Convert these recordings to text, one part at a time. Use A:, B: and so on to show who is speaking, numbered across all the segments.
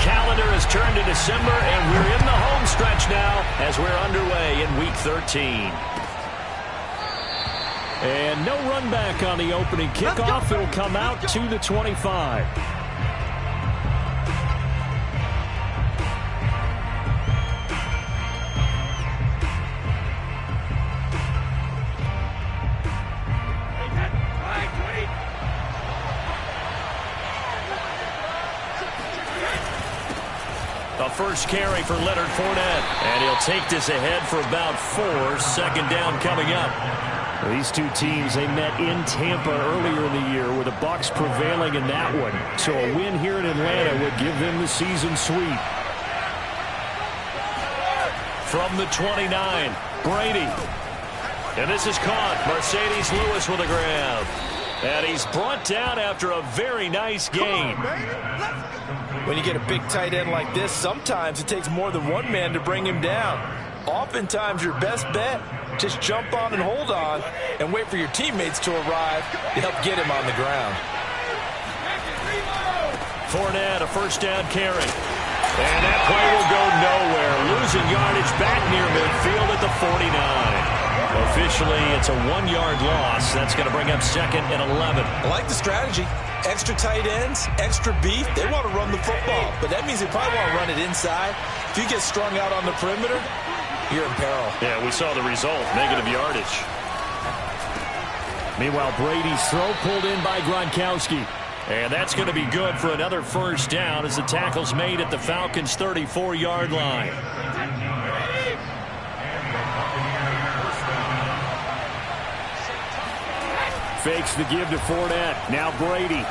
A: calendar has turned to December, and we're in the home stretch now as we're underway in Week 13. And no run back on the opening kickoff. It'll come out to the 25. A first carry for Leonard Fournette. And he'll take this ahead for about 4. Second down coming up. These two teams, they met in Tampa earlier in the year with the Bucs prevailing in that one. So a win here in Atlanta would give them the season sweep. From the 29, Brady. And this is caught. Mercedes Lewis with a grab. And he's brought down after a very nice gain.
B: When you get a big tight end like this, sometimes it takes more than one man to bring him down. Oftentimes your best bet, just jump on and hold on and wait for your teammates to arrive to help get him on the ground.
A: Fournette, a first down carry. And that play will go nowhere. Losing yardage back near midfield at the 49. Officially, it's a 1-yard loss. That's going to bring up 2nd and 11.
B: I like the strategy. Extra tight ends, extra beef. They want to run the football, but that means they probably want to run it inside. If you get strung out on the perimeter, you're in peril.
A: Yeah, we saw the result, negative yardage. Meanwhile, Brady's throw pulled in by Gronkowski. And that's going to be good for another first down as the tackle's made at the Falcons' 34-yard line. Fakes the give to Fournette. Now Brady.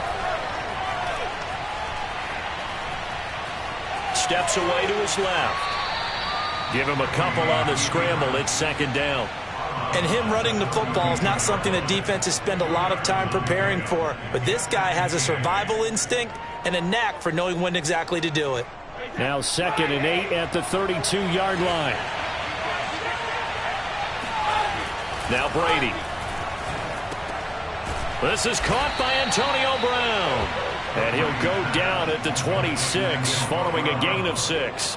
A: Steps away to his left. Give him a couple on the scramble. It's 2nd down.
B: And him running the football is not something that defenses spend a lot of time preparing for. But this guy has a survival instinct and a knack for knowing when exactly to do it.
A: Now 2nd and 8 at the 32-yard line. Now Brady. This is caught by Antonio Brown. And he'll go down at the 26 following a gain of 6.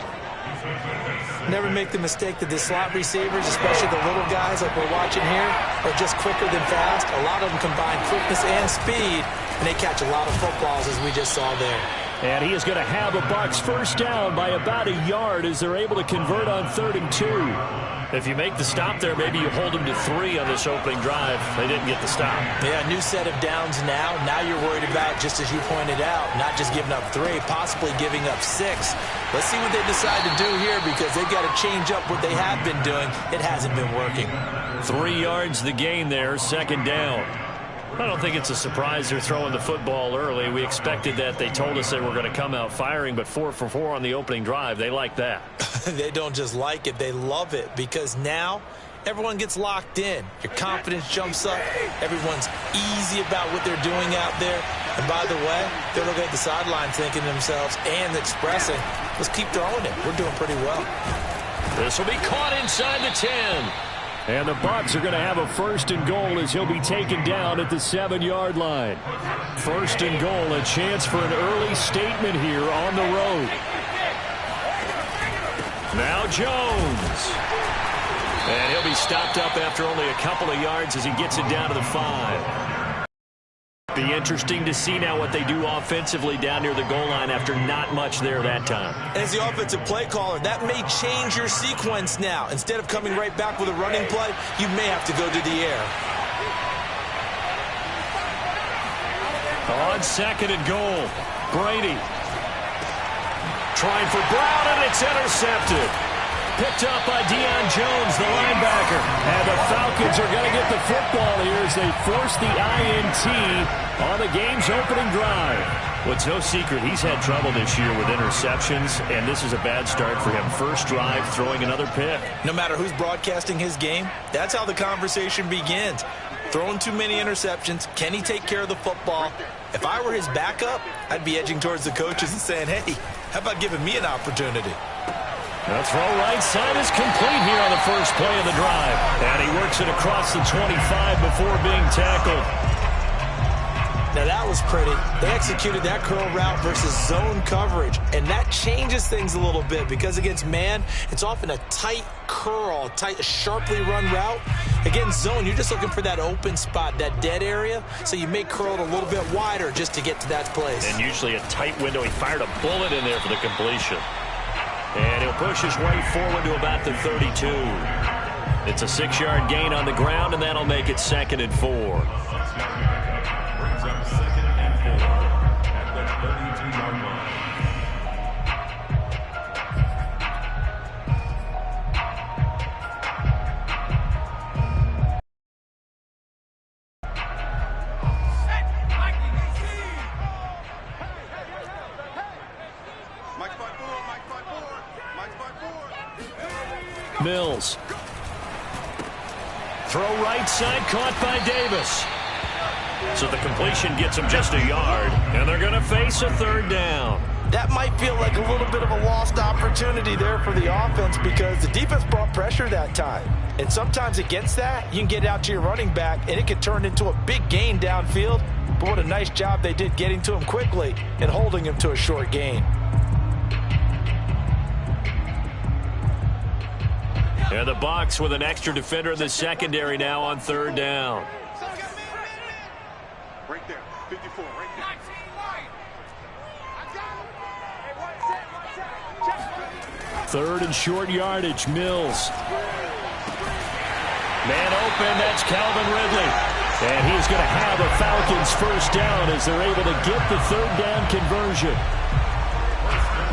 B: Never make the mistake that the slot receivers, especially the little guys like we're watching here, are just quicker than fast. A lot of them combine quickness and speed, and they catch a lot of footballs as we just saw there.
A: And he is going to have a Bucs first down by about a yard as they're able to convert on 3rd and 2. If you make the stop there, maybe you hold them to 3 on this opening drive. They didn't get the stop.
B: Yeah, new set of downs now. Now you're worried about, just as you pointed out, not just giving up 3, possibly giving up 6. Let's see what they decide to do here because they've got to change up what they have been doing. It hasn't been working.
A: 3 yards the gain there, 2nd down. I don't think it's a surprise they're throwing the football early. We expected that. They told us they were going to come out firing, but 4 for 4 on the opening drive. They like that.
B: They don't just like it. They love it because now everyone gets locked in. Your confidence jumps up. Everyone's easy about what they're doing out there. And by the way, they're looking at the sideline thinking to themselves and expressing, let's keep throwing it. We're doing pretty well.
A: This will be caught inside the 10. And the Bucs are going to have a 1st and goal as he'll be taken down at the 7-yard line. 1st and goal, a chance for an early statement here on the road. Now Jones. And he'll be stopped up after only a couple of yards as he gets it down to the 5. Be interesting to see now what they do offensively down near the goal line after not much there that time.
B: As the offensive play caller, that may change your sequence now. Instead of coming right back with a running play, you may have to go to the air.
A: On 2nd and goal, Brady. Trying for Brown, and it's intercepted. Picked up by Deion Jones, the linebacker. And the Falcons are going to get the football here as they force the INT on the game's opening drive. Well, it's no secret he's had trouble this year with interceptions, and this is a bad start for him. First drive, throwing another pick.
B: No matter who's broadcasting his game, that's how the conversation begins. Throwing too many interceptions. Can he take care of the football? If I were his backup, I'd be edging towards the coaches and saying, hey, how about giving me an opportunity?
A: The throw right side is complete here on the first play of the drive. And he works it across the 25 before being tackled.
B: Now that was pretty. They executed that curl route versus zone coverage, and that changes things a little bit because against man, it's often a tight curl, tight, sharply run route. Against zone, you're just looking for that open spot, that dead area, so you may curl it a little bit wider just to get to that place.
A: And usually a tight window. He fired a bullet in there for the completion. And he'll push his way forward to about the 32. It's a 6-yard gain on the ground, and that'll make it 2nd and 4. Mills. Throw right side, caught by Davis. So the completion gets him just a yard, and they're going to face a 3rd down.
B: That might feel like a little bit of a lost opportunity there for the offense because the defense brought pressure that time. And sometimes against that, you can get out to your running back, and it could turn into a big gain downfield. But what a nice job they did getting to him quickly and holding him to a short gain.
A: And the Bucs with an extra defender in the secondary now on 3rd down.
C: Right there, 54, right there.
A: 3rd and short yardage, Mills. Man open, that's Calvin Ridley. And he's going to have a Falcons 1st down as they're able to get the 3rd down conversion.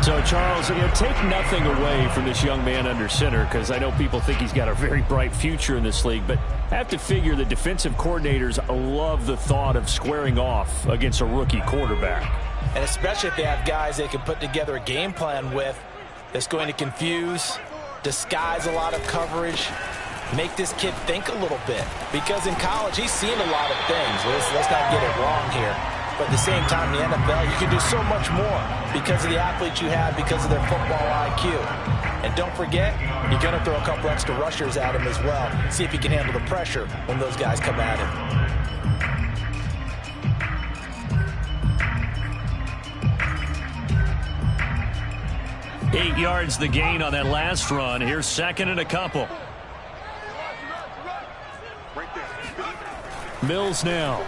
A: So, Charles, take nothing away from this young man under center because I know people think he's got a very bright future in this league, but I have to figure the defensive coordinators love the thought of squaring off against a rookie quarterback.
B: And especially if they have guys they can put together a game plan with that's going to confuse, disguise a lot of coverage, make this kid think a little bit. Because in college, he's seen a lot of things. Let's not get it wrong here. But at the same time, in the NFL, you can do so much more because of the athletes you have, because of their football IQ. And don't forget, you're going to throw a couple extra rushers at him as well. See if he can handle the pressure when those guys come at him.
A: 8 yards the gain on that last run. Here's 2nd and a couple. Mills now.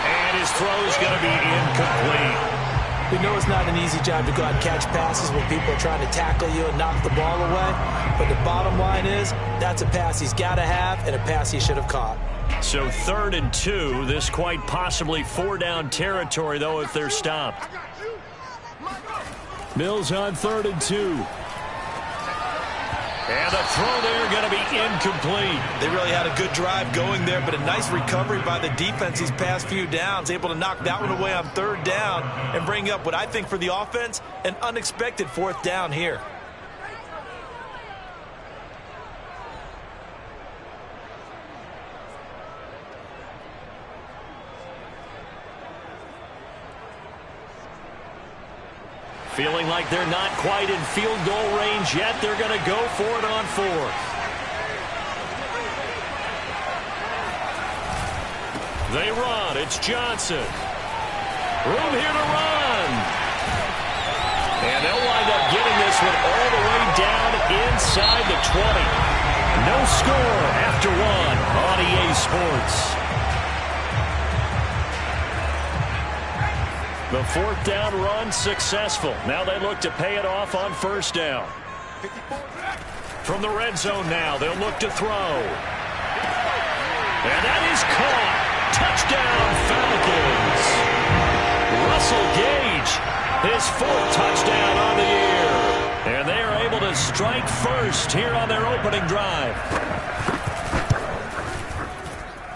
A: And his throw's going to be incomplete.
B: We know it's not an easy job to go out and catch passes when people are trying to tackle you and knock the ball away. But the bottom line is, that's a pass he's got to have and a pass he should have caught.
A: So 3rd and 2. This quite possibly 4-down territory, though, if they're stopped. Mills on 3rd and 2. And the throw there going to be incomplete.
B: They really had a good drive going there, but a nice recovery by the defense these past few downs, able to knock that one away on 3rd down and bring up what I think for the offense, an unexpected 4th down here.
A: Feeling like they're not quite in field goal range yet. They're going to go for it on 4th. They run. It's Johnson. Room here to run. And they'll wind up getting this one all the way down inside the 20. No score after 1 on EA Sports. The 4th down run successful. Now they look to pay it off on 1st down. From the red zone now, they'll look to throw. And that is caught. Touchdown, Falcons. Russell Gage, his 4th touchdown on the year. And they are able to strike first here on their opening drive.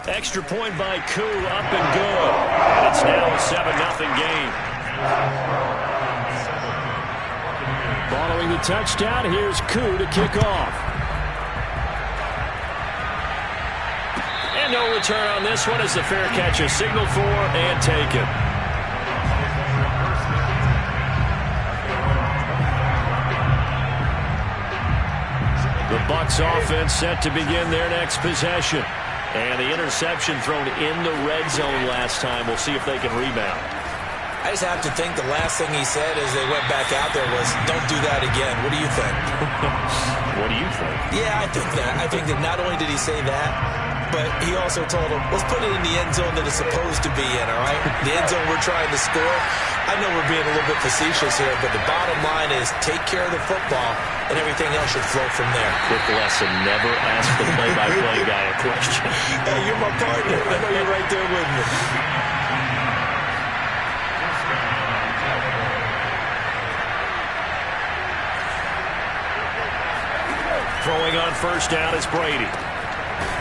A: Extra point by Koo, up and good. And it's now a 7-0 game. Following the touchdown, here's Koo to kick off. And no return on this one as the fair catch is signaled for and taken. The Bucs offense set to begin their next possession. And the interception thrown in the red zone last time. We'll see if they can rebound.
B: I just have to think the last thing he said as they went back out there was, don't do that again. What do you think?
A: What do you think?
B: Yeah, I think that. I think that not only did he say that, but he also told him, let's put it in the end zone that it's supposed to be in, all right? The end zone we're trying to score. I know we're being a little bit facetious here, but the bottom line is take care of the football, and everything else should flow from there.
A: Quick lesson, never ask the play-by-play guy a question.
B: Hey, you're my partner. I know you're right there with me.
A: Throwing on first down is Brady.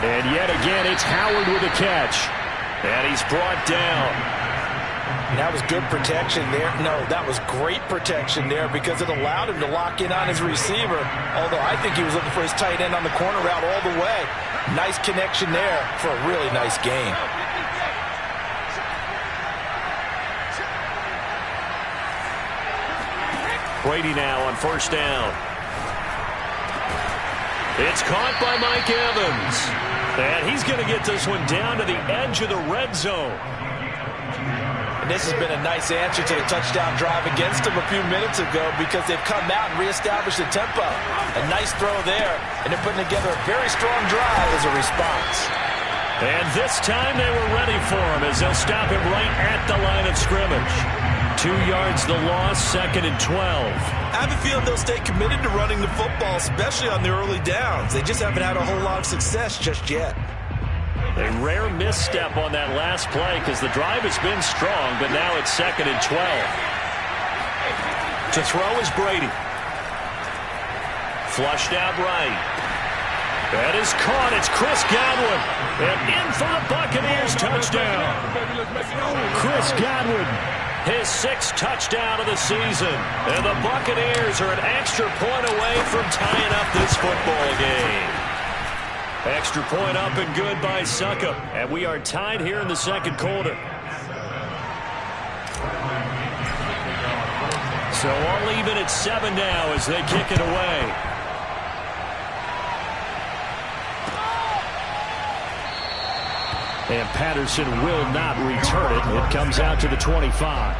A: And yet again, it's Howard with a catch. And he's brought down.
B: That was good protection there. No, that was great protection there because it allowed him to lock in on his receiver. Although I think he was looking for his tight end on the corner route all the way. Nice connection there for a really nice game.
A: Brady now on first down. It's caught by Mike Evans. And he's going to get this one down to the edge of the red zone.
B: And this has been a nice answer to the touchdown drive against them a few minutes ago because they've come out and reestablished the tempo. A nice throw there, and they're putting together a very strong drive as a response.
A: And this time they were ready for him as they'll stop him right at the line of scrimmage. 2 yards the loss, 2nd and 12.
B: I have a feeling they'll stay committed to running the football, especially on the early downs. They just haven't had a whole lot of success just yet.
A: A rare misstep on that last play because the drive has been strong, but now it's 2nd and 12. To throw is Brady. Flushed out right. That is caught. It's Chris Godwin. And in for the Buccaneers touchdown. Chris Godwin, his 6th touchdown of the season. And the Buccaneers are an extra point away from tying up this football game. Extra point up and good by Succop. And we are tied here in the 2nd quarter. So all even at 7 now as they kick it away. And Patterson will not return it. It comes out to the 25.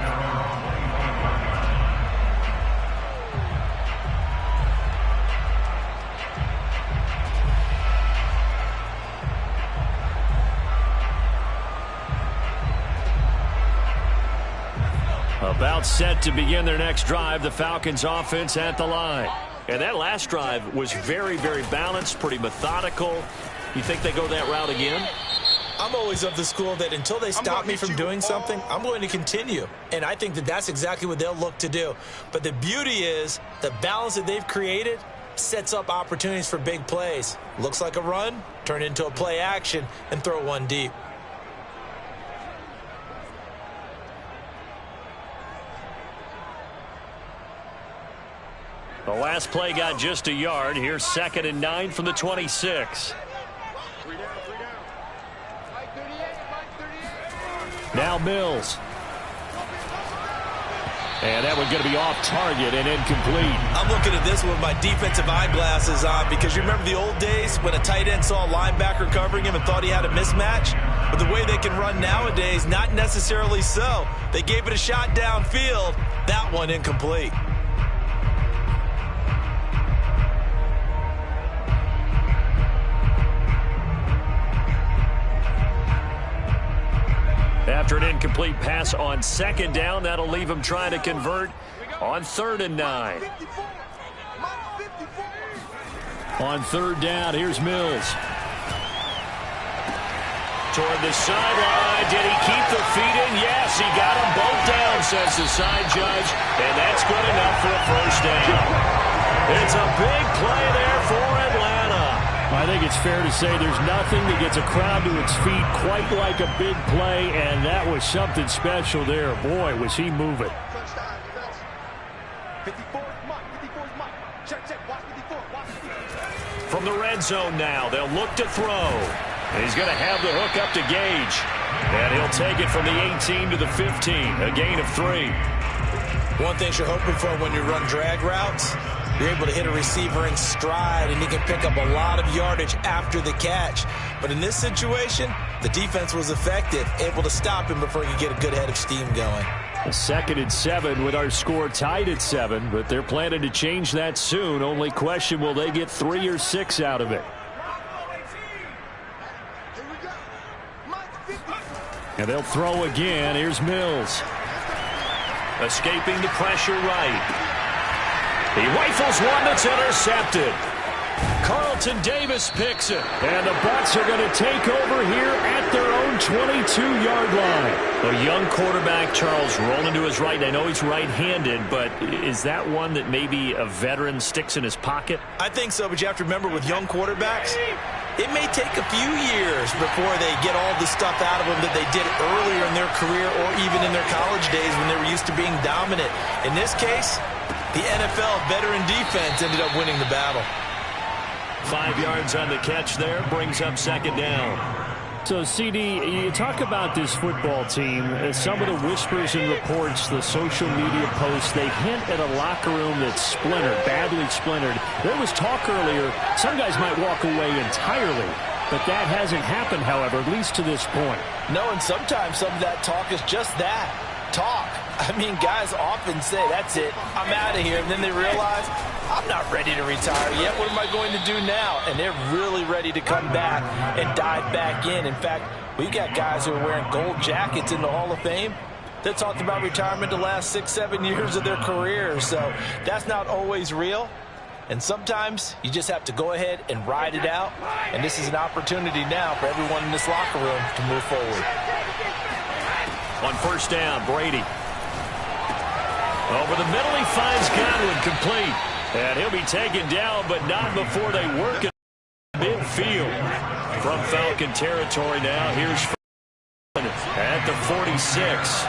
A: About set to begin their next drive, the Falcons offense at the line. And that last drive was very, very balanced, pretty methodical. You think they go that route again?
B: I'm always of the school that until they stop me from doing something, I'm going to continue. And I think that that's exactly what they'll look to do. But the beauty is the balance that they've created sets up opportunities for big plays. Looks like a run, turn it into a play action, and throw one deep.
A: The last play got just a yard. Here's 2nd and 9 from the 26. Now Mills. And that one's going to be off target and incomplete.
B: I'm looking at this with my defensive eyeglasses on because you remember the old days when a tight end saw a linebacker covering him and thought he had a mismatch? But the way they can run nowadays, not necessarily so. They gave it a shot downfield. That one incomplete.
A: After an incomplete pass on 2nd down, that'll leave him trying to convert on 3rd and 9. On 3rd down, here's Mills. Toward the sideline. Did he keep the feet in? Yes, he got them both down, says the side judge. And that's good enough for a first down. It's a big play there for Atlanta. I think it's fair to say there's nothing that gets a crowd to its feet quite like a big play, and that was something special there. Boy, was he moving. From the red zone now, they'll look to throw. And he's going to have the hook up to Gage. And he'll take it from the 18 to the 15, a gain of 3.
B: One thing you're hoping for when you run drag routes, You're able to hit a receiver in stride, and he can pick up a lot of yardage after the catch. But in this situation, the defense was effective, able to stop him before he could get a good head of steam going.
A: 2nd and 7 with our score tied at 7, but they're planning to change that soon. Only question, will they get 3 or 6 out of it? And they'll throw again. Here's Mills. Escaping the pressure right. He rifles one that's intercepted. Carlton Davis picks it. And the Bucs are going to take over here at their own 22-yard line. A young quarterback, Charles, rolling to his right. I know he's right-handed, but is that one that maybe a veteran sticks in his pocket?
B: I think so, but you have to remember with young quarterbacks, it may take a few years before they get all the stuff out of them that they did earlier in their career or even in their college days when they were used to being dominant. In this case, the NFL veteran defense ended up winning the battle.
A: 5 yards on the catch there, brings up 2nd down. So, CD, you talk about this football team, some of the whispers and reports, the social media posts, they hint at a locker room that's splintered, badly splintered. There was talk earlier, some guys might walk away entirely, but that hasn't happened, however, at least to this point.
B: No, and sometimes some of that talk is just that, talk. I mean, guys often say, that's it, I'm out of here, and then they realize, I'm not ready to retire yet. What am I going to do now? And they're really ready to come back and dive back in. In fact, we've got guys who are wearing gold jackets in the Hall of Fame that talked about retirement the last 6-7 years of their careers. So that's not always real. And sometimes you just have to go ahead and ride it out. And this is an opportunity now for everyone in this locker room to move forward.
A: On 1st down, Brady. Over the middle, he finds Godwin complete. And he'll be taken down, but not before they work it midfield. From Falcon territory now, here's at the 46.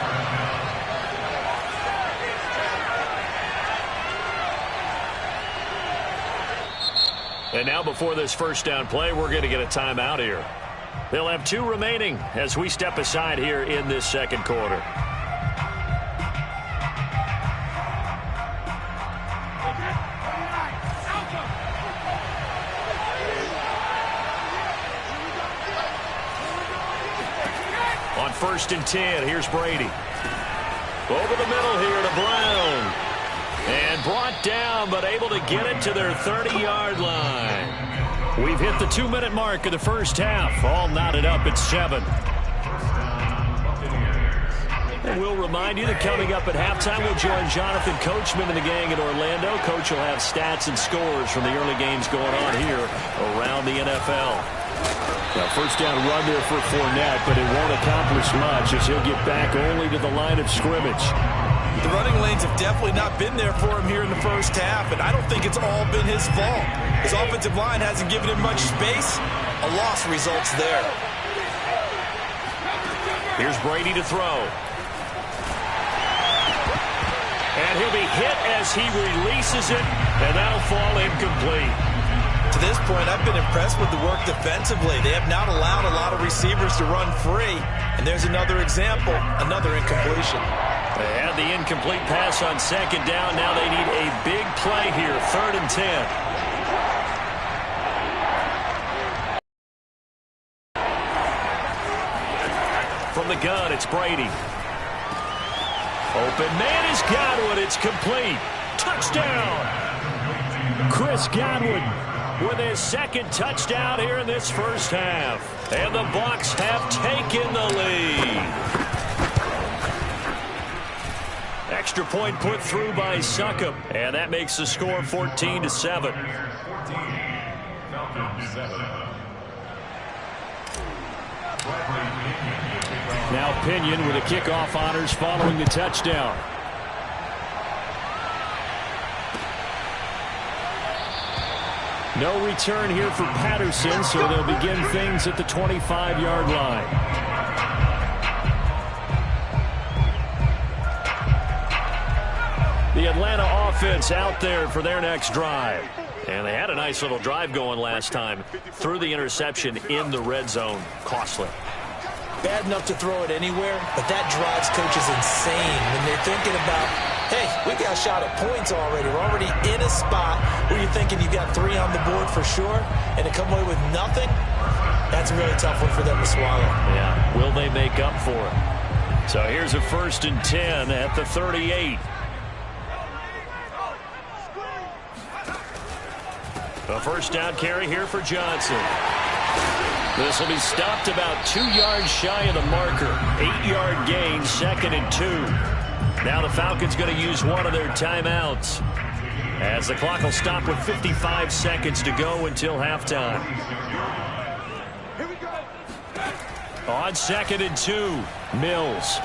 A: And now before this 1st down play, we're going to get a timeout here. They'll have 2 remaining as we step aside here in this 2nd quarter. On 1st and 10, here's Brady. Over the middle here to Brown. And brought down, but able to get it to their 30-yard line. We've hit the 2-minute mark of the 1st half. All knotted up at 7. And we'll remind you that coming up at halftime, we'll join Jonathan Coachman and the gang in Orlando. Coach will have stats and scores from the early games going on here around the NFL. Now, 1st down run there for Fournette, but it won't accomplish much as he'll get back only to the line of scrimmage.
B: The running lanes have definitely not been there for him here in the 1st half, and I don't think it's all been his fault. His offensive line hasn't given him much space. A loss results there.
A: Here's Brady to throw. And he'll be hit as he releases it, and that'll fall incomplete.
B: To this point, I've been impressed with the work defensively. They have not allowed a lot of receivers to run free. And there's another example, another incompletion.
A: They had the incomplete pass on 2nd down. Now they need a big play here, 3rd and 10. From the gun, it's Brady. Open man is Godwin. It's complete. Touchdown. Chris Godwin with his 2nd touchdown here in this 1st half. And the Bucs have taken the lead. Extra point put through by Succop. And that makes the score 14-7. Now Pinion with the kickoff honors following the touchdown. No return here for Patterson, so they'll begin things at the 25-yard line. The Atlanta offense out there for their next drive. And they had a nice little drive going last time. Threw the interception in the red zone. Costly.
B: Bad enough to throw it anywhere, but that drives coaches insane when they're thinking about, hey, we got a shot at points already. We're already in a spot where you're thinking you got 3 on the board for sure, and to come away with nothing, that's a really tough one for them to swallow.
A: Yeah, will they make up for it? So here's a 1st and 10 at the 38. A first down carry here for Johnson. This will be stopped about 2 yards shy of the marker. 8-yard gain, 2nd and 2. Now the Falcons going to use one of their timeouts, as the clock will stop with 55 seconds to go until halftime. On 2nd and 2, Mills.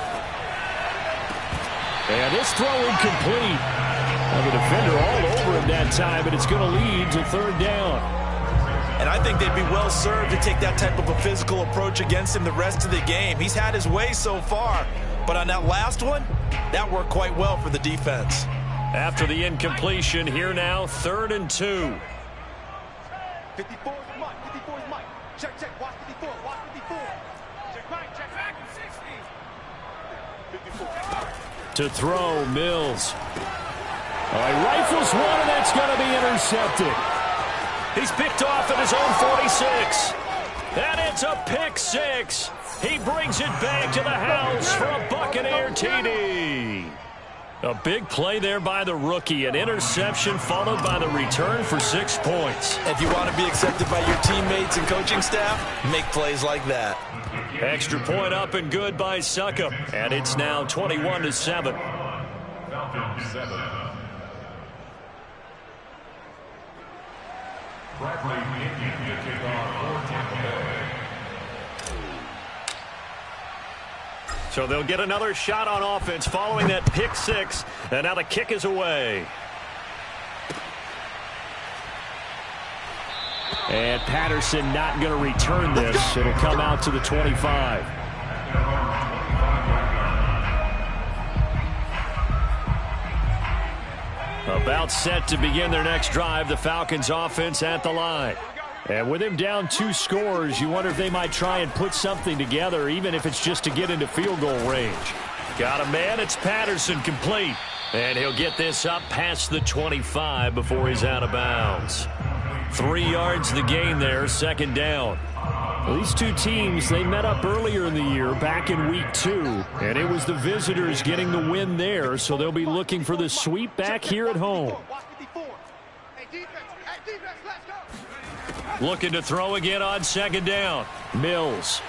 A: And this throw incomplete. And the defender all over him that time, and it's going to lead to 3rd down.
B: And I think they'd be well served to take that type of a physical approach against him the rest of the game. He's had his way so far, but on that last one, that worked quite well for the defense.
A: After the incompletion, here now, 3rd and 2.
C: 54 is Mike. 54 is Mike. Check, check. Watch 54. Watch 54. Check Mike. Check back. 60. 54.
A: To throw, Mills. He rifles one, and that's going to be intercepted. He's picked off at his own 46. And it's a pick 6. He brings it back to the house for a Buccaneer TD. A big play there by the rookie. An interception followed by the return for 6 points.
B: If you want to be accepted by your teammates and coaching staff, make plays like that.
A: Extra point up and good by Succop. And it's now 21-7.
C: Falcons 7. Bradley Pinion to kick off for Tampa Bay.
A: So they'll get another shot on offense following that pick 6. And now the kick is away. And Patterson not going to return this. It'll come out to the 25. About set to begin their next drive, the Falcons offense at the line. And with him down 2 scores, you wonder if they might try and put something together, even if it's just to get into field goal range. Got a man, it's Patterson, complete. And he'll get this up past the 25 before he's out of bounds. 3 yards the gain there, 2nd down. These two teams, they met up earlier in the year, back in week 2, and it was the visitors getting the win there, so they'll be looking for the sweep back here at home. Looking to throw again on 2nd down. Mills.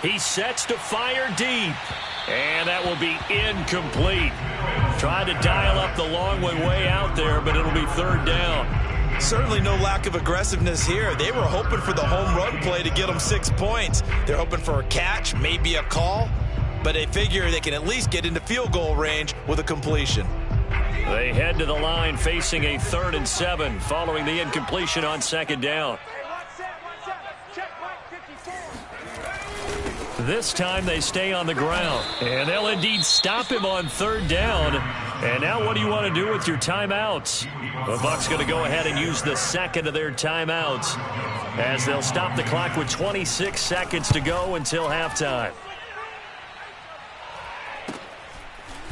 A: He sets to fire deep, and that will be incomplete. Tried to dial up the long way out there, but it'll be 3rd down.
B: Certainly no lack of aggressiveness here. They were hoping for the home run play to get them 6 points. They're hoping for a catch, maybe a call, but they figure they can at least get into field goal range with a completion.
A: They head to the line facing a 3rd and 7 following the incompletion on 2nd down. This time they stay on the ground, and they'll indeed stop him on 3rd down. And now what do you want to do with your timeouts? The Bucs going to go ahead and use the 2nd of their timeouts, as they'll stop the clock with 26 seconds to go until halftime.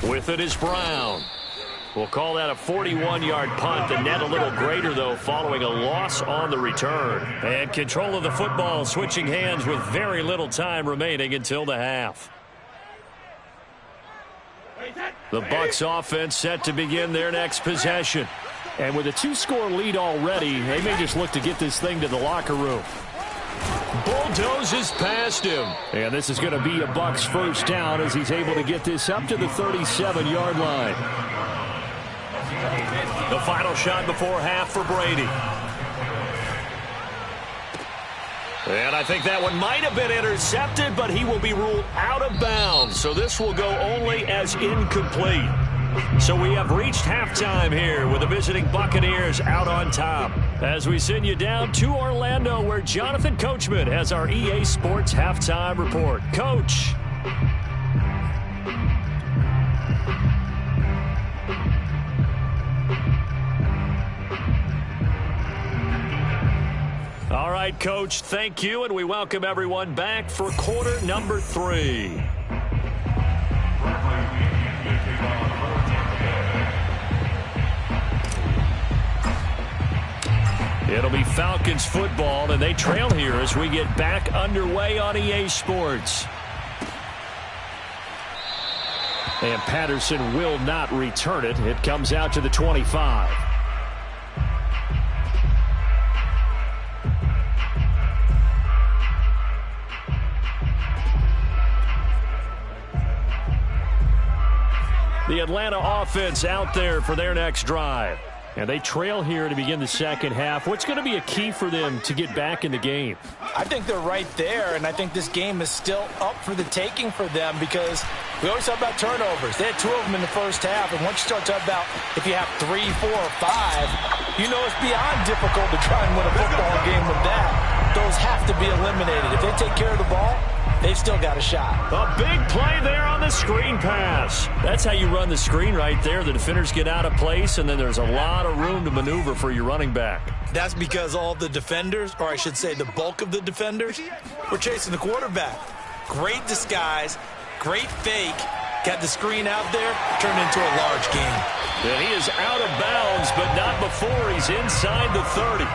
A: With it is Brown. We'll call that a 41-yard punt. The net a little greater, though, following a loss on the return. And control of the football switching hands with very little time remaining until the half. The Bucs offense set to begin their next possession. And with a 2-score lead already, they may just look to get this thing to the locker room. Bulldozes past him. And this is going to be a Bucs 1st down as he's able to get this up to the 37-yard line. The final shot before half for Brady. And I think that one might have been intercepted, but he will be ruled out of bounds. So this will go only as incomplete. So we have reached halftime here with the visiting Buccaneers out on top. As we send you down to Orlando, where Jonathan Coachman has our EA Sports halftime report. Coach. All right, Coach, thank you, and we welcome everyone back for quarter number 3. It'll be Falcons football, and they trail here as we get back underway on EA Sports. And Patterson will not return it. It comes out to the 25. The Atlanta offense out there for their next drive. And they trail here to begin the second half. What's going to be a key for them to get back in the game?
D: I think they're right there, and I think this game is still up for the taking for them because we always talk about turnovers. They had 2 of them in the first half, and once you start talking about if you have 3, 4, or 5, you know it's beyond difficult to try and win a football game with that. Those have to be eliminated. If they take care of the ball, they've still got a shot.
A: A big play there on the screen pass. That's how you run the screen right there. The defenders get out of place, and then there's a lot of room to maneuver for your running back.
B: That's because all the defenders, or I should say the bulk of the defenders, were chasing the quarterback. Great disguise, great fake. Got the screen out there, turned into a large gain.
A: And he is out of bounds, but not before he's inside the 30.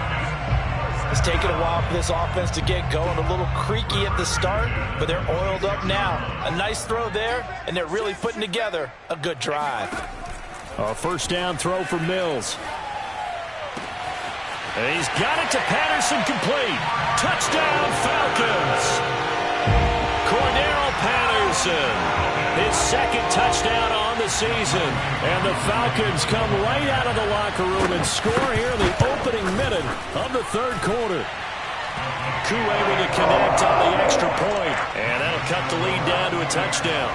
D: It's taken a while for this offense to get going. A little creaky at the start, but they're oiled up now. A nice throw there, and they're really putting together a good drive.
A: A first down throw for Mills. And he's got it to Patterson, complete. Touchdown, Falcons. Cordero Patterson. His second touchdown on the season. And the Falcons come right out of the locker room and score here in the opening minute of the third quarter. Koo able to connect on the extra point. And that'll cut the lead down to a touchdown.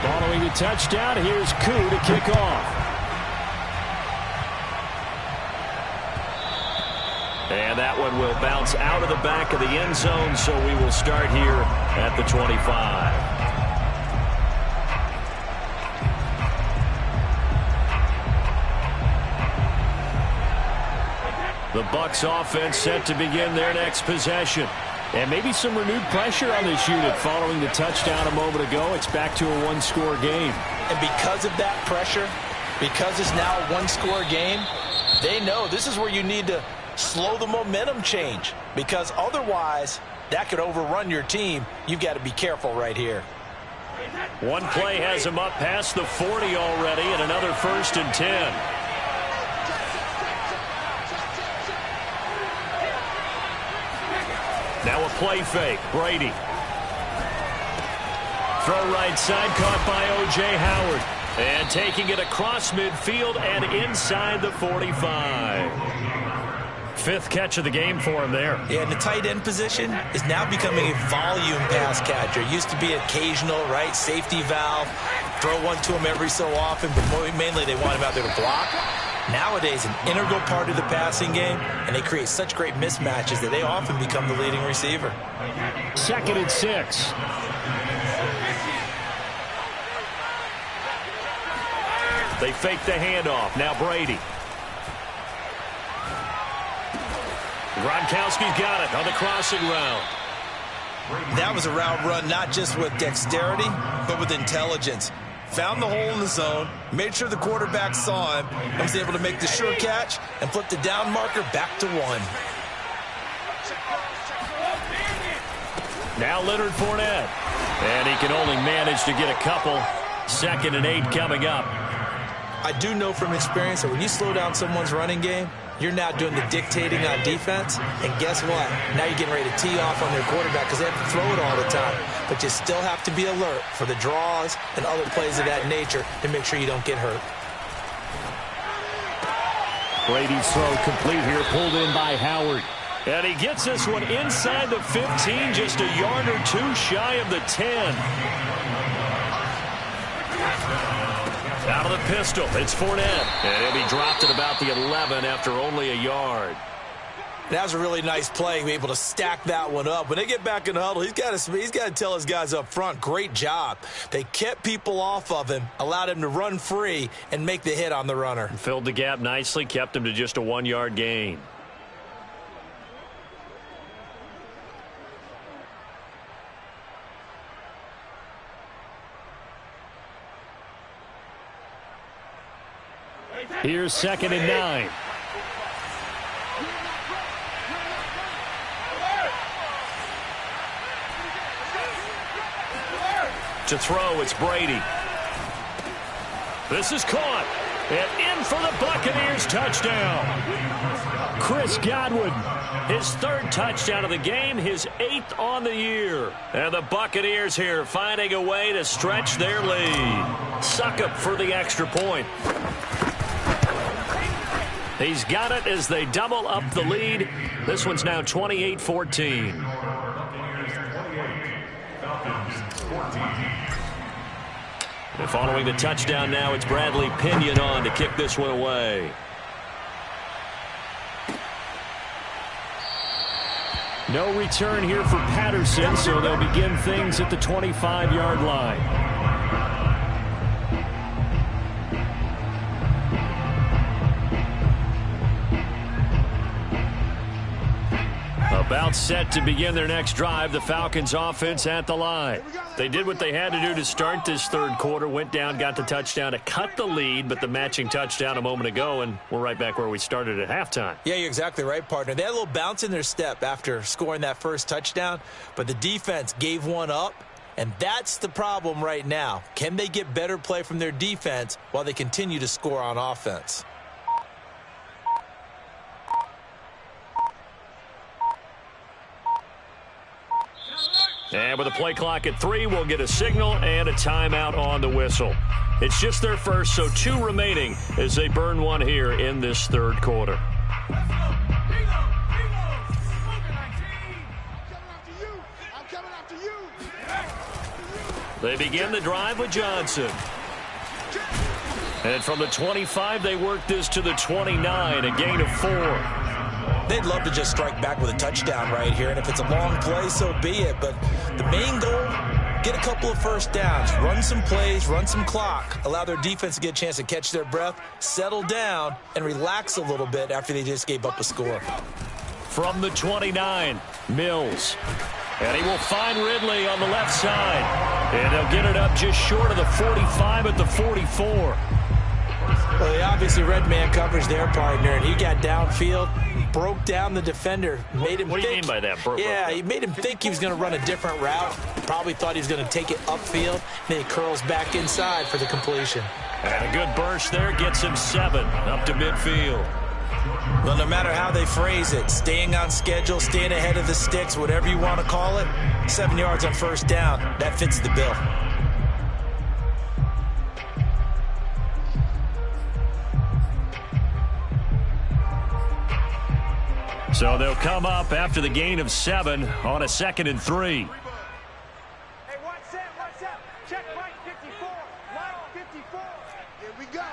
A: Following the touchdown, here's Koo to kick off. And that one will bounce out of the back of the end zone, so we will start here at the 25. The Bucs offense set to begin their next possession. And maybe some renewed pressure on this unit following the touchdown a moment ago. It's back to a one-score game.
D: And because of that pressure, because it's now a one-score game, they know this is where you need to slow the momentum change, because otherwise that could overrun your team. You've got to be careful right here.
A: One play has him up past the 40 already, and another 1st and 10. Now a play fake. Brady. Throw right side, caught by O.J. Howard. And taking it across midfield and inside the 45. 5th catch of the game for him there.
B: Yeah, and the tight end position is now becoming a volume pass catcher. It used to be occasional, right? Safety valve. Throw one to him every so often, but mainly they want him out there to block. Nowadays, an integral part of the passing game, and they create such great mismatches that they often become the leading receiver.
A: 2nd and 6. They fake the handoff. Now Brady. Gronkowski's got it on the crossing route.
B: That was a route run not just with dexterity, but with intelligence. Found the hole in the zone, made sure the quarterback saw him, and was able to make the sure catch and flip the down marker back to 1.
A: Now Leonard Fournette. And he can only manage to get a couple. 2nd and 8 coming up.
B: I do know from experience that when you slow down someone's running game, you're now doing the dictating on defense, and guess what? Now you're getting ready to tee off on their quarterback because they have to throw it all the time. But you still have to be alert for the draws and other plays of that nature to make sure you don't get hurt.
A: Brady's throw complete here, pulled in by Howard. And he gets this one inside the 15, just a yard or 2 shy of the 10. Out of the pistol, it's Fournette. And he'll be dropped at about the 11 after only a yard.
B: That was a really nice play, able to stack that one up. When they get back in the huddle, he's got to tell his guys up front, great job. They kept people off of him, allowed him to run free, and make the hit on the runner.
A: Filled the gap nicely, kept him to just a 1-yard gain. Here's 2nd and 9. To throw, it's Brady. This is caught. And in for the Buccaneers touchdown. Chris Godwin, his 3rd touchdown of the game, his 8th on the year. And the Buccaneers here finding a way to stretch their lead. Succop for the extra point. He's got it as they double up the lead. This one's now 28-14. And following the touchdown now, it's Bradley Pinion on to kick this one away. No return here for Patterson, so they'll begin things at the 25-yard line. About set to begin their next drive, the Falcons offense at the line. They did what they had to do to start this 3rd quarter, went down, got the touchdown to cut the lead, but the matching touchdown a moment ago, and we're right back where we started at halftime.
B: Yeah, you're exactly right, partner. They had a little bounce in their step after scoring that first touchdown, but the defense gave one up, and that's the problem right now. Can they get better play from their defense while they continue to score on offense?
A: And with a play clock at 3, we'll get a signal and a timeout on the whistle. It's just their first, so 2 remaining as they burn one here in this 3rd quarter. They begin the drive with Johnson. And from the 25, they work this to the 29, a gain of 4.
B: They'd love to just strike back with a touchdown right here, and if it's a long play, so be it. But the main goal, get a couple of first downs, run some plays, run some clock, allow their defense to get a chance to catch their breath, settle down, and relax a little bit after they just gave up a score.
A: From the 29, Mills. And he will find Ridley on the left side. And they'll get it up just short of the 45 at the 44.
B: Well, they obviously red man coverage their partner, and he got downfield, broke down the defender, made him
A: What do you mean by that?
B: Yeah, he made him think he was going to run a different route. Probably thought he was going to take it upfield. Then he curls back inside for the completion.
A: And a good burst there gets him 7 up to midfield.
B: Well, no matter how they phrase it, staying on schedule, staying ahead of the sticks, whatever you want to call it, 7 yards on first down, that fits the bill.
A: So they'll come up after the gain of 7 on a 2nd and 3.
C: Hey, watch that. Check right 54. Line 54. Here we go.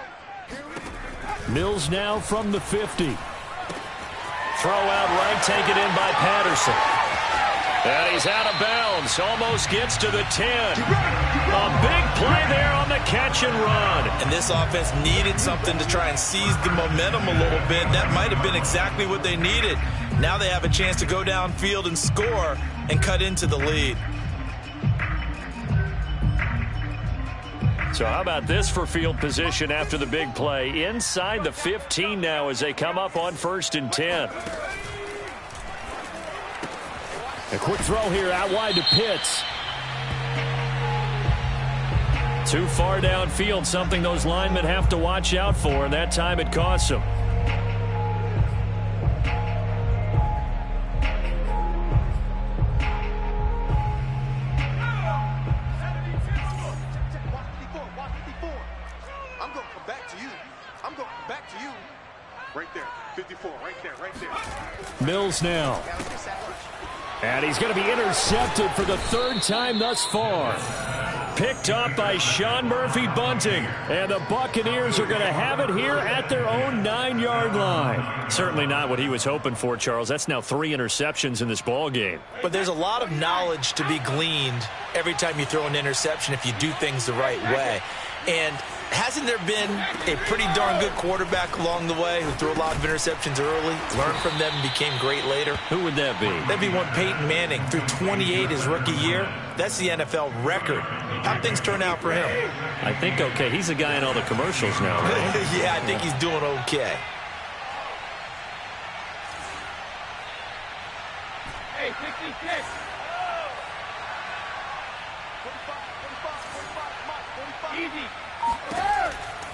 A: Mills now from the 50. Throw out right, taken in by Patterson. And he's out of bounds. Almost gets to the 10. A big play there on the catch and run.
B: And this offense needed something to try and seize the momentum a little bit. That might have been exactly what they needed. Now they have a chance to go downfield and score and cut into the lead.
A: So how about this for field position after the big play? Inside the 15 now as they come up on 1st and 10. A quick throw here out wide to Pitts. Too far downfield, something those linemen have to watch out for, and that time it costs them.
C: I'm going to come back to you. Right there. 54. Right there.
A: Mills now. And he's going to be intercepted for the 3rd time thus far. Picked up by Sean Murphy-Bunting. And the Buccaneers are going to have it here at their own 9-yard line. Certainly not what he was hoping for, Charles. That's now 3 interceptions in this ball game.
B: But there's a lot of knowledge to be gleaned every time you throw an interception if you do things the right way. And hasn't there been a pretty darn good quarterback along the way who threw a lot of interceptions early, learned from them, and became great later?
A: Who would that be?
B: That'd be one Peyton Manning. Threw 28 his rookie year. That's the NFL record. How'd things turn out for him?
A: I think okay. He's a guy in all the commercials now, right?
B: Yeah, I think he's doing okay.
C: Hey, 66.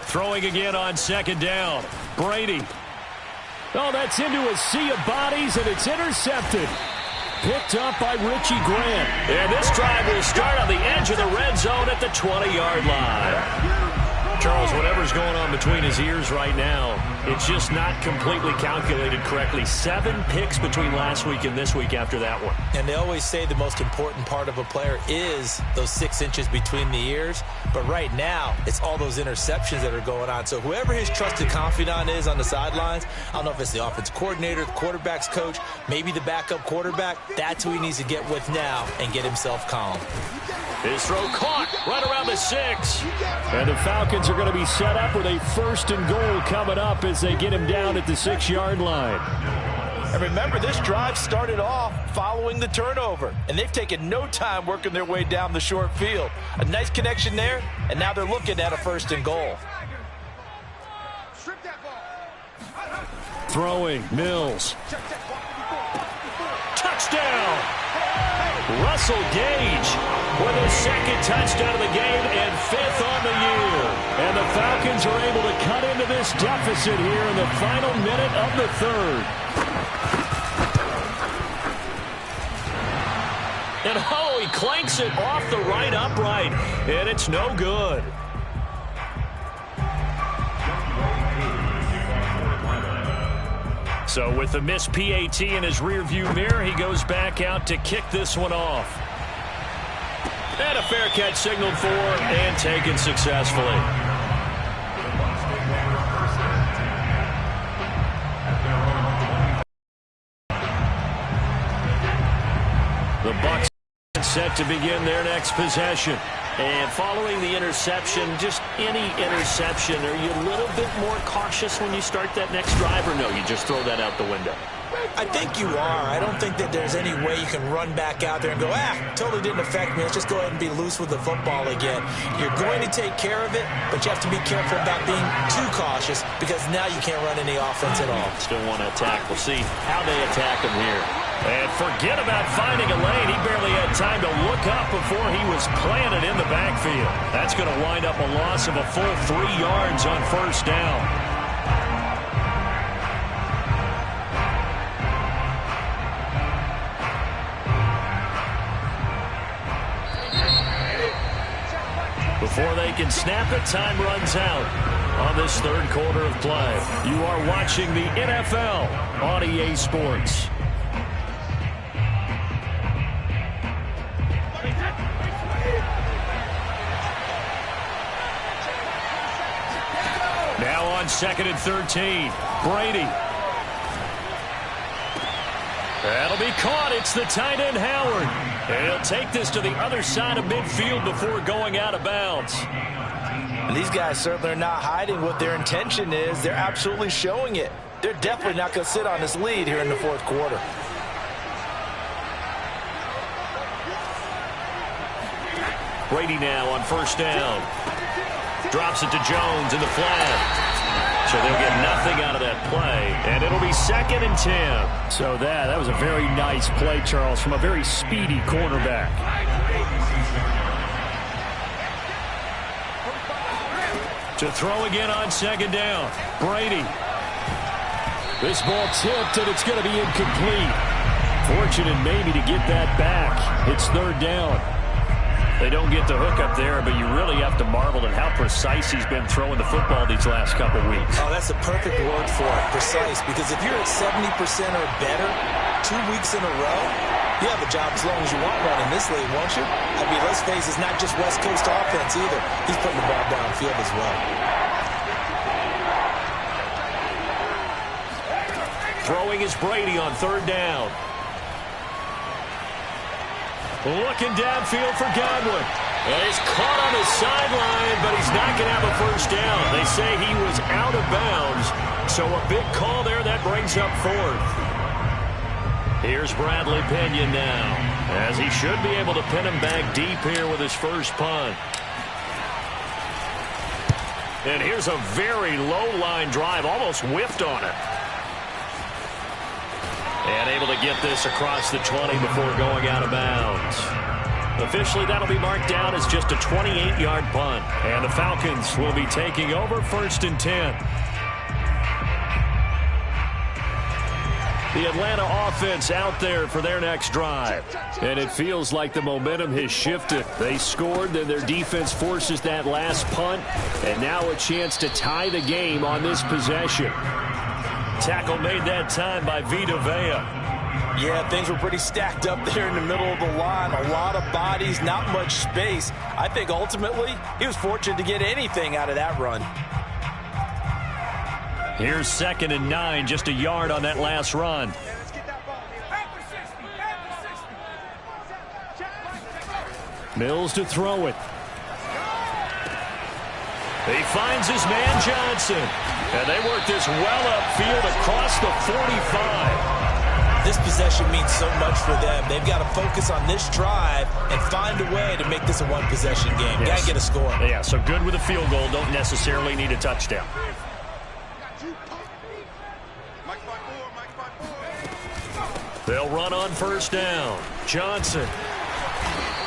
A: Throwing again on second down. Brady. Oh, that's into a sea of bodies, and it's intercepted. Picked up by Richie Grant. And this drive will start on the edge of the red zone at the 20-yard line. Charles, whatever's going on between his ears right now, it's just not completely calculated correctly. 7 picks between last week and this week after that one.
B: And they always say the most important part of a player is those 6 inches between the ears. But right now, it's all those interceptions that are going on. So whoever his trusted confidant is on the sidelines, I don't know if it's the offense coordinator, the quarterback's coach, maybe the backup quarterback, that's who he needs to get with now and get himself calm.
A: His throw caught right around the 6. And the Falcons are going to be set up with a 1st and goal coming up as they get him down at the 6-yard line.
D: And remember, this drive started off following the turnover, and they've taken no time working their way down the short field. A nice connection there, and now they're looking at a 1st and goal.
A: Throwing, Mills. Touchdown! Russell Gage with his 2nd touchdown of the game and 5th on the year. And the Falcons are able to cut into this deficit here in the final minute of the 3rd. And oh, he clanks it off the right upright, and it's no good. So with the missed PAT in his rearview mirror, he goes back out to kick this one off. And a fair catch signaled for and taken successfully. The Bucs set to begin their next possession. And following the interception, just any interception, are you a little bit more cautious when you start that next drive, or no, you just throw that out the window?
B: I think you are. I don't think that there's any way you can run back out there and go, totally didn't affect me. Let's just go ahead and be loose with the football again. You're going to take care of it, but you have to be careful about being too cautious because now you can't run any offense at all.
A: Still want to attack. We'll see how they attack him here. And forget about finding a lane. He barely had time to look up before he was planted in the backfield. That's going to wind up a loss of a full 3 yards on 1st down. Before they can snap it, time runs out on this 3rd quarter of play. You are watching the NFL on EA Sports. Now on 2nd and 13, Brady. That'll be caught. It's the tight end, Howard. And he'll take this to the other side of midfield before going out of bounds.
D: And these guys certainly are not hiding what their intention is. They're absolutely showing it. They're definitely not going to sit on this lead here in the 4th quarter.
A: Brady now on 1st down. Drops it to Jones in the flat. So they'll get nothing out of that play, and it'll be 2nd and 10. So that was a very nice play, Charles, from a very speedy cornerback. To throw again on 2nd down, Brady. This ball tipped, and it's going to be incomplete. Fortunate maybe to get that back. It's 3rd down. They don't get the hook up there, but you really have to marvel at how precise he's been throwing the football these last couple weeks.
B: Oh, that's the perfect word for it, precise, because if you're at 70% or better 2 weeks in a row, you have a job as long as you want one in this league, won't you? I mean, let's face it, it's not just West Coast offense either. He's putting the ball downfield as well.
A: Throwing is Brady on 3rd down. Looking downfield for Godwin. And he's caught on the sideline, but he's not going to have a 1st down. They say he was out of bounds. So a big call there that brings up 4th. Here's Bradley Pinion now, as he should be able to pin him back deep here with his first punt. And here's a very low line drive, almost whiffed on it. And able to get this across the 20 before going out of bounds. Officially, that'll be marked down as just a 28-yard punt. And the Falcons will be taking over 1st and 10. The Atlanta offense out there for their next drive. And it feels like the momentum has shifted. They scored, then their defense forces that last punt. And now a chance to tie the game on this possession. Tackle made that time by Vita Vea.
D: Yeah, things were pretty stacked up there in the middle of the line. A lot of bodies, not much space. I think ultimately he was fortunate to get anything out of that run.
A: Here's 2nd and 9, just a yard on that last run. Mills to throw it. He finds his man Johnson. And they work this well upfield across the 45.
B: This possession means so much for them. They've got to focus on this drive and find a way to make this a one-possession game.
A: Yes.
B: Got to get a score.
A: Yeah, so good with a field goal. Don't necessarily need a touchdown. They'll run on 1st down. Johnson.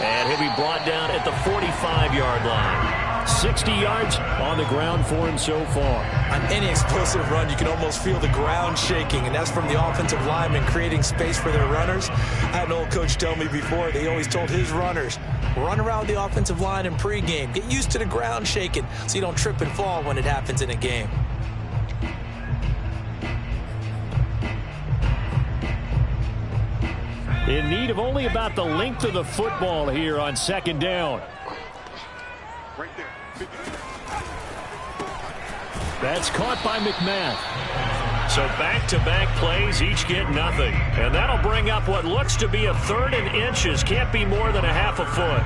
A: And he'll be brought down at the 45-yard line. 60 yards on the ground for him so far.
B: On any explosive run, you can almost feel the ground shaking, and that's from the offensive linemen creating space for their runners. I had an old coach tell me before, they always told his runners, run around the offensive line in pregame. Get used to the ground shaking so you don't trip and fall when it happens in a game.
A: In need of only about the length of the football here on 2nd down.
C: Right there.
A: That's caught by McMath. So back-to-back plays, each get nothing. And that'll bring up what looks to be a 3rd and inches. Can't be more than a half a foot.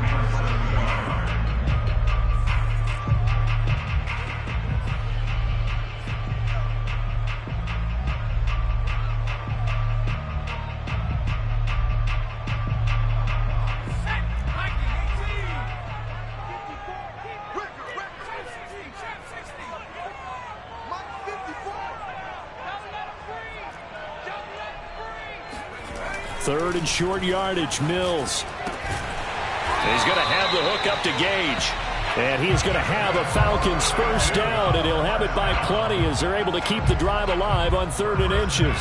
A: Third and short yardage, Mills. He's going to have the hook up to Gage. And he's going to have a Falcons 1st down, and he'll have it by plenty as they're able to keep the drive alive on 3rd and inches.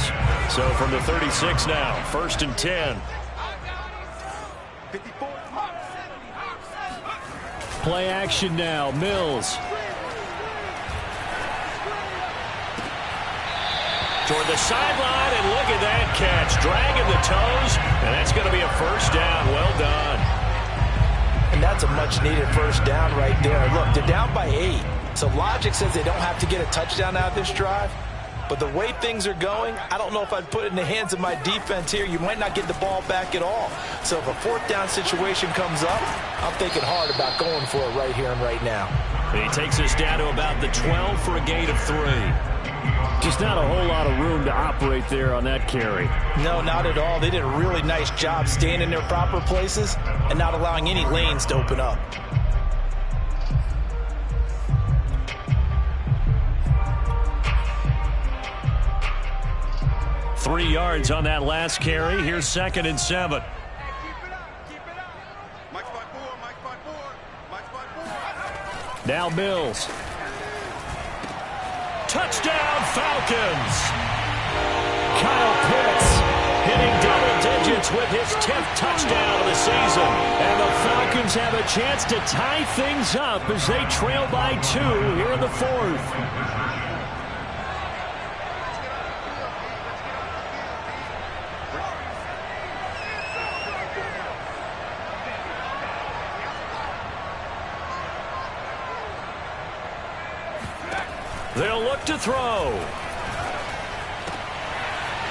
A: So from the 36 now, 1st and 10. Play action now, Mills. Toward the sideline, and look at that catch. Dragging the toes, and that's going to be a 1st down. Well done.
D: And that's a much-needed 1st down right there. Look, they're down by 8. So logic says they don't have to get a touchdown out of this drive. But the way things are going, I don't know if I'd put it in the hands of my defense here. You might not get the ball back at all. So if a 4th down situation comes up, I'm thinking hard about going for it right here and right now.
A: He takes us down to about the 12 for a gain of 3. Just not a whole lot of room to operate there on that carry.
D: No, not at all. They did a really nice job staying in their proper places and not allowing any lanes to open up.
A: Three yards on that last carry. Here's 2nd and 7. Now Mills. Touchdown Falcons. Kyle Pitts hitting double digits with his 10th touchdown of the season. And the Falcons have a chance to tie things up as they trail by 2 here in the 4th. They'll look to throw.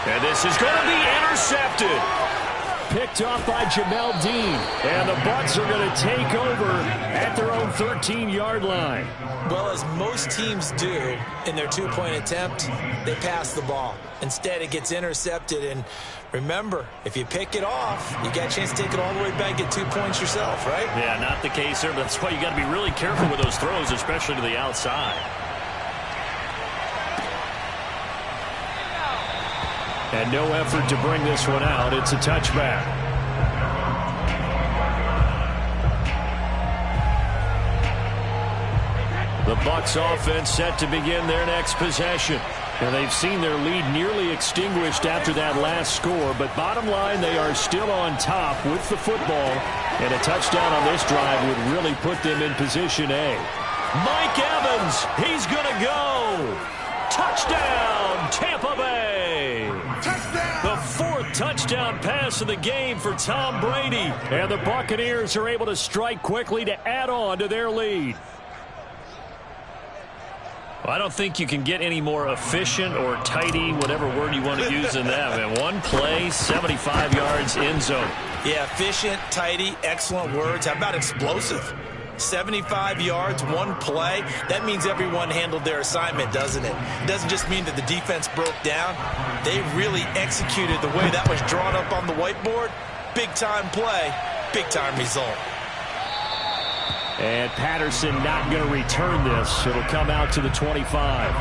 A: And this is going to be intercepted. Picked off by Jamel Dean. And the Bucs are going to take over at their own 13-yard line.
B: Well, as most teams do in their 2-point attempt, they pass the ball. Instead, it gets intercepted. And remember, if you pick it off, you got a chance to take it all the way back, get 2 points yourself, right?
A: Yeah, not the case there. But that's why you got to be really careful with those throws, especially to the outside. And no effort to bring this one out. It's a touchback. The Bucs offense set to begin their next possession. And they've seen their lead nearly extinguished after that last score. But bottom line, they are still on top with the football. And a touchdown on this drive would really put them in position A. Mike Evans, he's going to go. Touchdown, Tampa Bay. Touchdown. The fourth touchdown pass of the game for Tom Brady. And the Buccaneers are able to strike quickly to add on to their lead. Well, I don't think you can get any more efficient or tidy, whatever word you want to use in that. And one play, 75 yards, end zone.
B: Yeah, efficient, tidy, excellent words. How about explosive? 75 yards, one play. That means everyone handled their assignment, doesn't it? It doesn't just mean that the defense broke down. They really executed the way that was drawn up on the whiteboard. Big-time play, big-time result.
A: And Patterson not going to return this. It'll come out to the 25.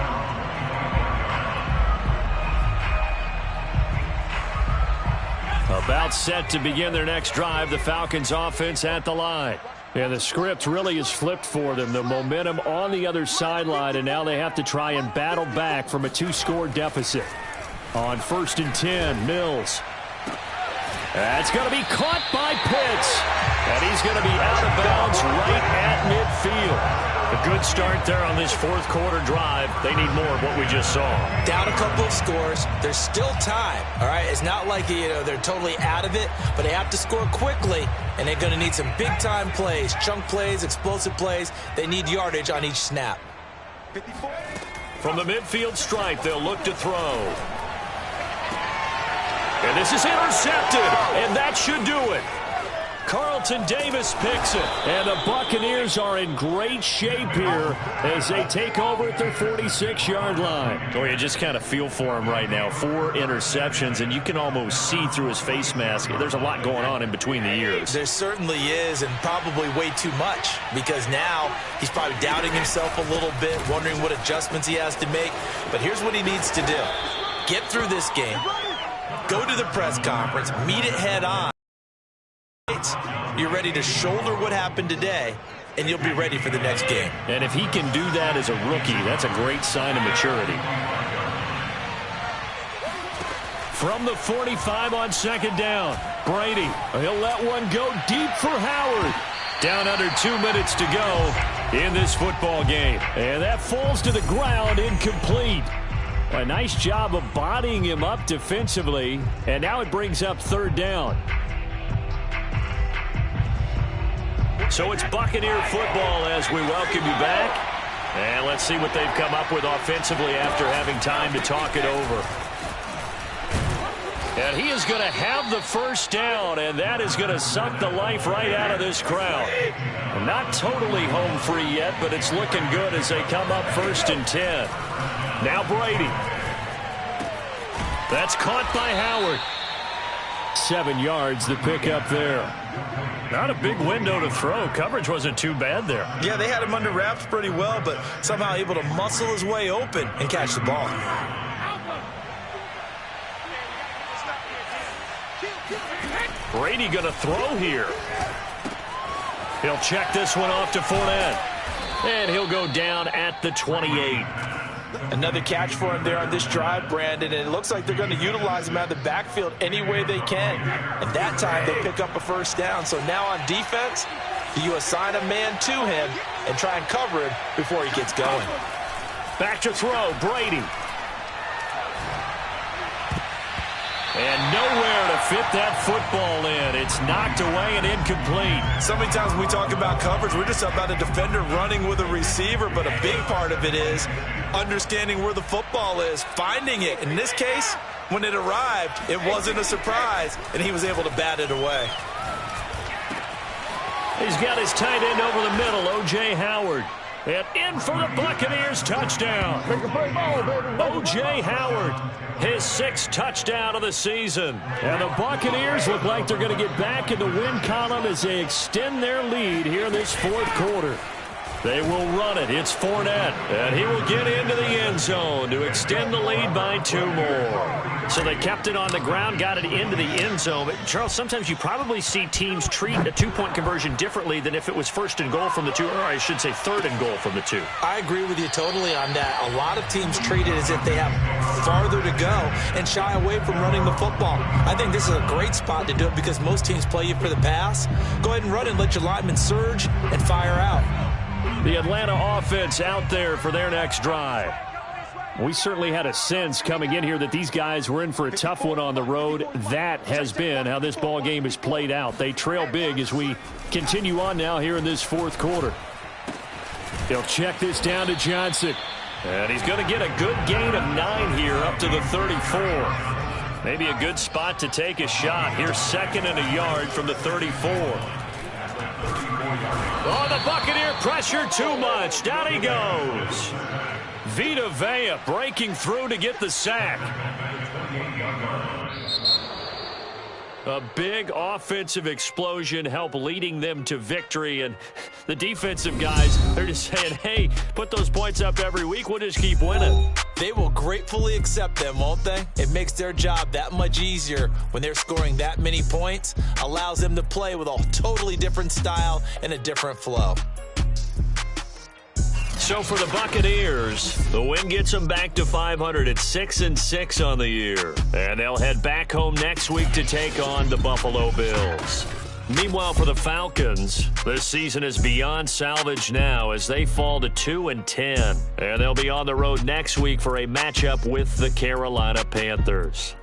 A: About set to begin their next drive. The Falcons offense at the line. And the script really is flipped for them. The momentum on the other sideline, and now they have to try and battle back from a 2-score deficit. On 1st and 10, Mills. That's going to be caught by Pitts. And he's going to be out of bounds right at midfield. A good start there on this fourth quarter drive. They need more of what we just saw.
B: Down a couple of scores. There's still time, all right? It's not like, they're totally out of it, but they have to score quickly, and they're going to need some big-time plays, chunk plays, explosive plays. They need yardage on each snap.
A: From the midfield stripe, they'll look to throw. And this is intercepted, and that should do it. Carlton Davis picks it, and the Buccaneers are in great shape here as they take over at their 46-yard line. Oh, you just kind of feel for him right now. 4 interceptions, and you can almost see through his face mask. There's a lot going on in between the ears.
B: There certainly is, and probably way too much, because now he's probably doubting himself a little bit, wondering what adjustments he has to make. But here's what he needs to do. Get through this game. Go to the press conference, meet it head on. You're ready to shoulder what happened today, and you'll be ready for the next game.
A: And if he can do that as a rookie, that's a great sign of maturity. From the 45 on 2nd down, Brady, he'll let one go deep for Howard. Down under 2 minutes to go in this football game. And that falls to the ground, incomplete. A nice job of bodying him up defensively, and now it brings up 3rd down. So it's Buccaneer football as we welcome you back. And let's see what they've come up with offensively after having time to talk it over. And he is going to have the first down, and that is going to suck the life right out of this crowd. Not totally home free yet, but it's looking good as they come up 1st and 10. Now Brady. That's caught by Howard. 7 yards, the pickup there. Not a big window to throw. Coverage wasn't too bad there.
B: Yeah, they had him under wraps pretty well, but somehow able to muscle his way open and catch the ball.
A: Brady going to throw here. He'll check this one off to Fournette. And he'll go down at the 28.
B: Another catch for him there on this drive, Brandon, and it looks like they're going to utilize him out of the backfield any way they can. And that time they pick up a first down. So now on defense, you assign a man to him and try and cover him before he gets going.
A: Back to throw, Brady. And nowhere to fit that football in. It's knocked away and incomplete.
B: So many times when we talk about coverage, we're just about a defender running with a receiver, but a big part of it is understanding where the football is, finding it. In this case, when it arrived, it wasn't a surprise, and he was able to bat it away.
A: He's got his tight end over the middle, O.J. Howard. And in for the Buccaneers touchdown. O.J. Howard, his 6th touchdown of the season. And the Buccaneers look like they're going to get back in the win column as they extend their lead here in this 4th quarter. They will run it. It's Fournette, and he will get into the end zone to extend the lead by 2 more. So they kept it on the ground, got it into the end zone. But, Charles, sometimes you probably see teams treat a 2-point conversion differently than if it was 1st and goal from the 2, or I should say 3rd and goal from the 2.
B: I agree with you totally on that. A lot of teams treat it as if they have farther to go and shy away from running the football. I think this is a great spot to do it because most teams play you for the pass. Go ahead and run it, let your linemen surge, and fire out.
A: The Atlanta offense out there for their next drive. We certainly had a sense coming in here that these guys were in for a tough one on the road. That has been how this ball game has played out. They trail big as we continue on now here in this 4th quarter. They'll check this down to Johnson. And he's going to get a good gain of 9 here up to the 34. Maybe a good spot to take a shot. Here's 2nd and a yard from the 34. Oh, the Buccaneer pressure too much. Down he goes. Vita Vea breaking through to get the sack. A big offensive explosion helped leading them to victory. And the defensive guys, they're just saying, hey, put those points up every week. We'll just keep winning.
B: They will gratefully accept them, won't they? It makes their job that much easier when they're scoring that many points. Allows them to play with a totally different style and a different flow.
A: So for the Buccaneers, the win gets them back to 500 at 6-6 on the year. And they'll head back home next week to take on the Buffalo Bills. Meanwhile, for the Falcons, this season is beyond salvage now as they fall to 2-10. And they'll be on the road next week for a matchup with the Carolina Panthers.